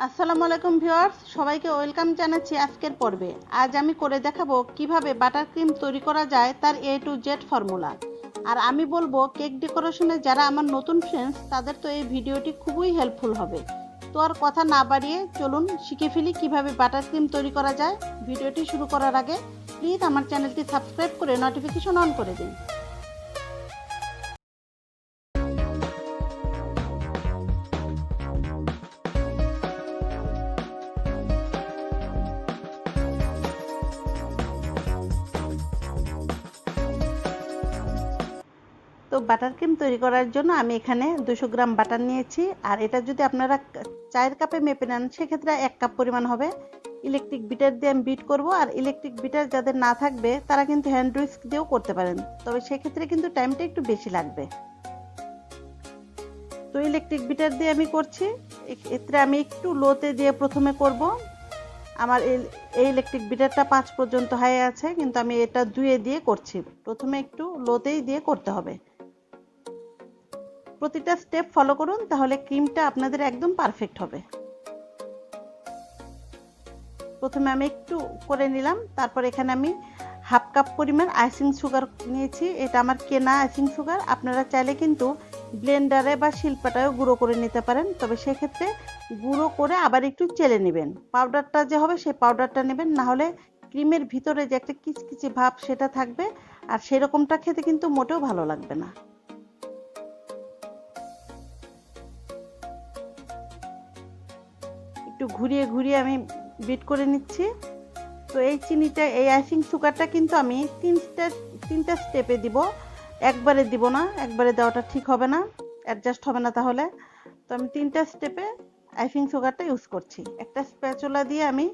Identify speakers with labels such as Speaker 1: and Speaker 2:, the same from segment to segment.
Speaker 1: আসসালামু আলাইকুম ভিউয়ার্স, সবাইকে ওয়েলকাম জানাচ্ছি আজকের পর্বে। আজ আমি করে দেখাবো কিভাবে বাটার ক্রিম তৈরি করা যায় তার A to Z ফর্মুলা। আর আমি বলবো কেক ডেকোরেশনে যারা আমার নতুন ফ্রেন্ডস তাদের তো এই ভিডিওটি খুবই হেল্পফুল হবে। তো আর কথা না বাড়িয়ে চলুন শিখে ফেলি কিভাবে বাটার ক্রিম তৈরি করা যায়। ভিডিওটি শুরু করার আগে প্লিজ আমার চ্যানেলটি সাবস্ক্রাইব করে নোটিফিকেশন অন করে দিন। তো বাটার ক্রিম তৈরি করার জন্য আমি এখানে 200 গ্রাম বাটার নিয়েছি। আর এটা যদি আপনারা চায়ের কাপে মেপে নেন সেক্ষেত্রে 1 কাপ পরিমাণ হবে। ইলেকট্রিক বিটার দিয়ে আমি বিট করব। আর ইলেকট্রিক বিটার যাদের না থাকবে তারা কিন্তু হ্যান্ড হুইস্ক দিয়েও করতে পারেন, তবে সেক্ষেত্রে কিন্তু টাইমটা একটু বেশি লাগবে। তো ইলেকট্রিক বিটার দিয়ে আমি করছি। এক্ষেত্রে আমি একটু লোতে দিয়ে প্রথমে করব। আমার এই ইলেকট্রিক বিটারটা 5 পর্যন্ত হাই আছে, কিন্তু আমি এটা 2 দিয়ে করছি। প্রথমে একটু লোতেই দিয়ে করতে হবে। প্রতিটা স্টেপ ফলো করুন, তাহলে ক্রিমটা আপনাদের একদম পারফেক্ট হবে। প্রথমে আমি একটু করে নিলাম, তারপর এখানে আমি হাফ কাপ পরিমাণ আইসিং সুগার নিয়েছি। এটা আমার কেনা আইসিং সুগার। আপনারা চাইলে কিন্তু ব্লেন্ডারে বা শিল্পাটায়ও গুঁড়ো করে নিতে পারেন, তবে সেক্ষেত্রে গুঁড়ো করে আবার একটু চেলে নেবেন। পাউডারটা যে হবে সেই পাউডারটা নেবেন, না হলে ক্রিমের ভিতরে যে একটা কিচকিচি ভাব সেটা থাকবে, আর সেরকমটা খেতে কিন্তু মোটেও ভালো লাগবে না। একটু ঘুরিয়ে ঘুরিয়ে আমি বিট করে নিচ্ছি। তো এই চিনিটা, এই আইসিং সুগারটা কিন্তু আমি তিনটা স্টেপে দিব, একবারে দিব না। একবারে দেওয়াটা ঠিক হবে না, অ্যাডজাস্ট হবে না তাহলে। তো আমি 3টা স্টেপে আইসিং সুগারটা ইউজ করছি। একটা স্প্যাচুলা দিয়ে আমি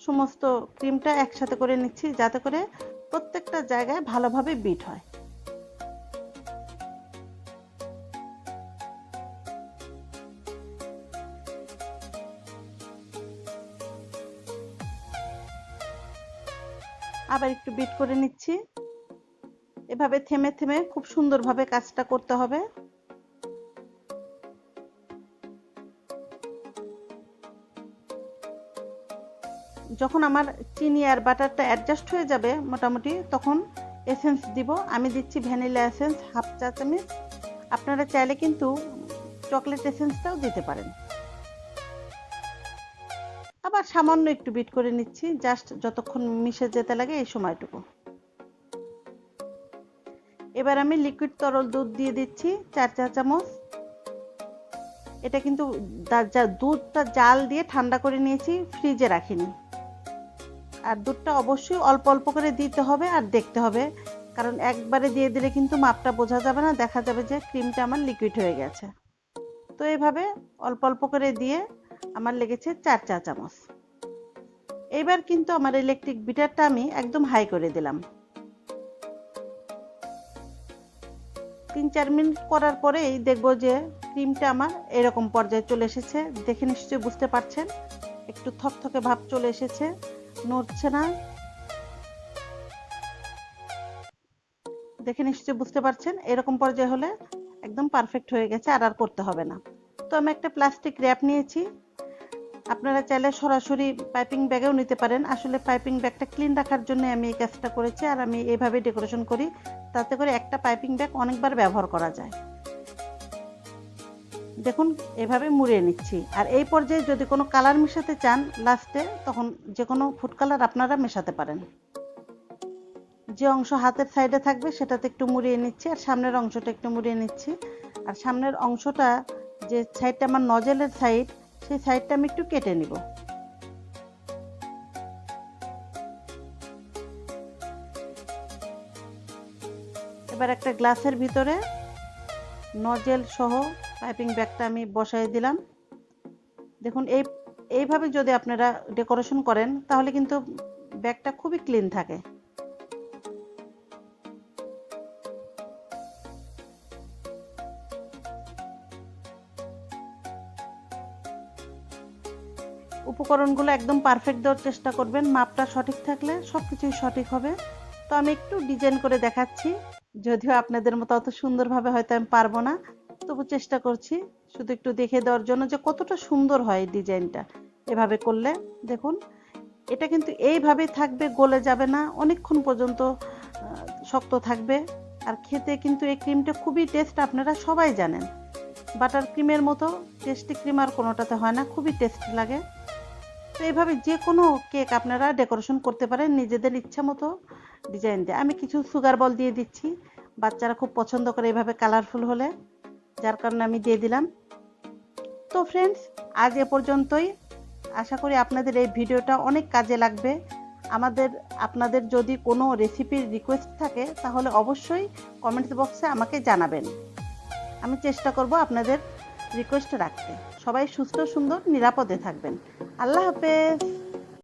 Speaker 1: সমস্ত ক্রিমটা একসাথে করে নিচ্ছি, যাতে করে প্রত্যেকটা জায়গায় ভালোভাবে বিট হয়। আবার একটু বিট করে নিচ্ছি। এভাবে থেমে থেমে খুব সুন্দরভাবে কাজটা করতে হবে। যখন আমার চিনি আর বাটারটা অ্যাডজাস্ট হয়ে যাবে মোটামুটি, তখন এসেন্স দিব। আমি দিচ্ছি ভ্যানিলা এসেন্স হাফ চা চামচ। আপনারা চাইলে কিন্তু চকলেট এসেন্সটাও দিতে পারেন। আবার সামান্য একটু বিট করে নিচ্ছি, জাস্ট যতক্ষণ মিশে যেতে লাগে এই সময়টুকু। এবার আমি লিকুইড তরল দুধ দিয়ে দিচ্ছি 4 চা চামচ। এটা কিন্তু দুধটা জাল দিয়ে ঠান্ডা করে নিয়েছি, ফ্রিজে রাখিনি। আর দুধটা অবশ্যই অল্প অল্প করে দিতে হবে আর দেখতে হবে, কারণ একবারে দিয়ে দিলে কিন্তু মাপটা বোঝা যাবে না, দেখা যাবে যে ক্রিমটা আমার লিকুইড হয়ে গেছে। তো এইভাবে অল্প অল্প করে দিয়ে আমার লেগেছে 4 চা চামচ। এবার কিন্তু আমার ইলেকট্রিক বিটারটা আমি একদম হাই করে দিলাম। 3-4 মিনিট করার পরেই দেখবো যে ক্রিমটা আমার এরকম পর্যায়ে চলে এসেছে। দেখে নিশ্চয়ই বুঝতে পারছেন, একটু থকথকে ভাব চলে এসেছে, নড়ছে না। দেখে নিশ্চয়ই বুঝতে পারছেন, এরকম পর্যায়ে হলে একদম পারফেক্ট হয়ে গেছে, আর করতে হবে না। তো আমি একটা প্লাস্টিক র্যাপ নিয়েছি। আপনারা চাইলে সরাসরি পাইপিং ব্যাগেও নিতে পারেন। আসলে পাইপিং ব্যাগটা ক্লিন রাখার জন্য আমি এই কাজটা করেছি, আর আমি এইভাবে ডেকোরেশন করি, তাতে করে একটা পাইপিং ব্যাগ অনেকবার ব্যবহার করা যায়। দেখুন এভাবে মুড়িয়ে নিচ্ছি। আর এই পর্যায়ে যদি কোনো কালার মেশাতে চান লাস্টে, তখন যে কোনো ফুড কালার আপনারা মেশাতে পারেন। যে অংশ হাতের সাইডে থাকবে সেটাতে একটু মুড়িয়ে নিচ্ছি, আর সামনের অংশটা একটু মুড়িয়ে নিচ্ছি। আর সামনের অংশটা, যে সাইডটা আমার নজেলের সাইড, সেই সাইডটা আমি একটু কেটে নিব। এবার একটা গ্লাসের ভিতরে নজেল সহ পাইপিং ব্যাগটা আমি বসাই দিলাম। দেখুন এইভাবে যদি আপনারা ডেকোরেশন করেন তাহলে কিন্তু ব্যাগটা খুবই ক্লিন থাকে। উপকরণগুলো একদম পারফেক্ট দেওয়ার চেষ্টা করবেন, মাপটা সঠিক থাকলে সবকিছুই সঠিক হবে। তো আমি একটু ডিজাইন করে দেখাচ্ছি, যদিও আপনাদের মতো অত সুন্দরভাবে হয়তো আমি পারবো না, তবু চেষ্টা করছি শুধু একটু দেখে দেওয়ার জন্য যে কতটা সুন্দর হয় এই ডিজাইনটা। এভাবে করলে দেখুন এটা কিন্তু এইভাবেই থাকবে, গলে যাবে না, অনেকক্ষণ পর্যন্ত শক্ত থাকবে। আর খেতে কিন্তু এই ক্রিমটা খুবই টেস্ট, আপনারা সবাই জানেন। বাটার ক্রিমের মতো টেস্টি ক্রিম আর কোনোটাতে হয় না, খুবই টেস্টি লাগে। তো এইভাবে যে কোনো কেক আপনারা ডেকোরেশন করতে পারেন নিজেদের ইচ্ছা মতো ডিজাইন দিয়ে। আমি কিছু সুগার বল দিয়ে দিচ্ছি, বাচ্চারা খুব পছন্দ করে এইভাবে কালারফুল হলে, যার কারণে আমি দিয়ে দিলাম। তো ফ্রেন্ডস, আজ এ পর্যন্তই। আশা করি আপনাদের এই ভিডিওটা অনেক কাজে লাগবে। আপনাদের যদি কোনো রেসিপির রিকোয়েস্ট থাকে তাহলে অবশ্যই কমেন্টস বক্সে আমাকে জানাবেন। আমি চেষ্টা করব আপনাদের রিকোয়েস্ট রাখতে। সবাই সুস্থ, সুন্দর, নিরাপদে থাকবেন। আল্লাহ হাফেজ।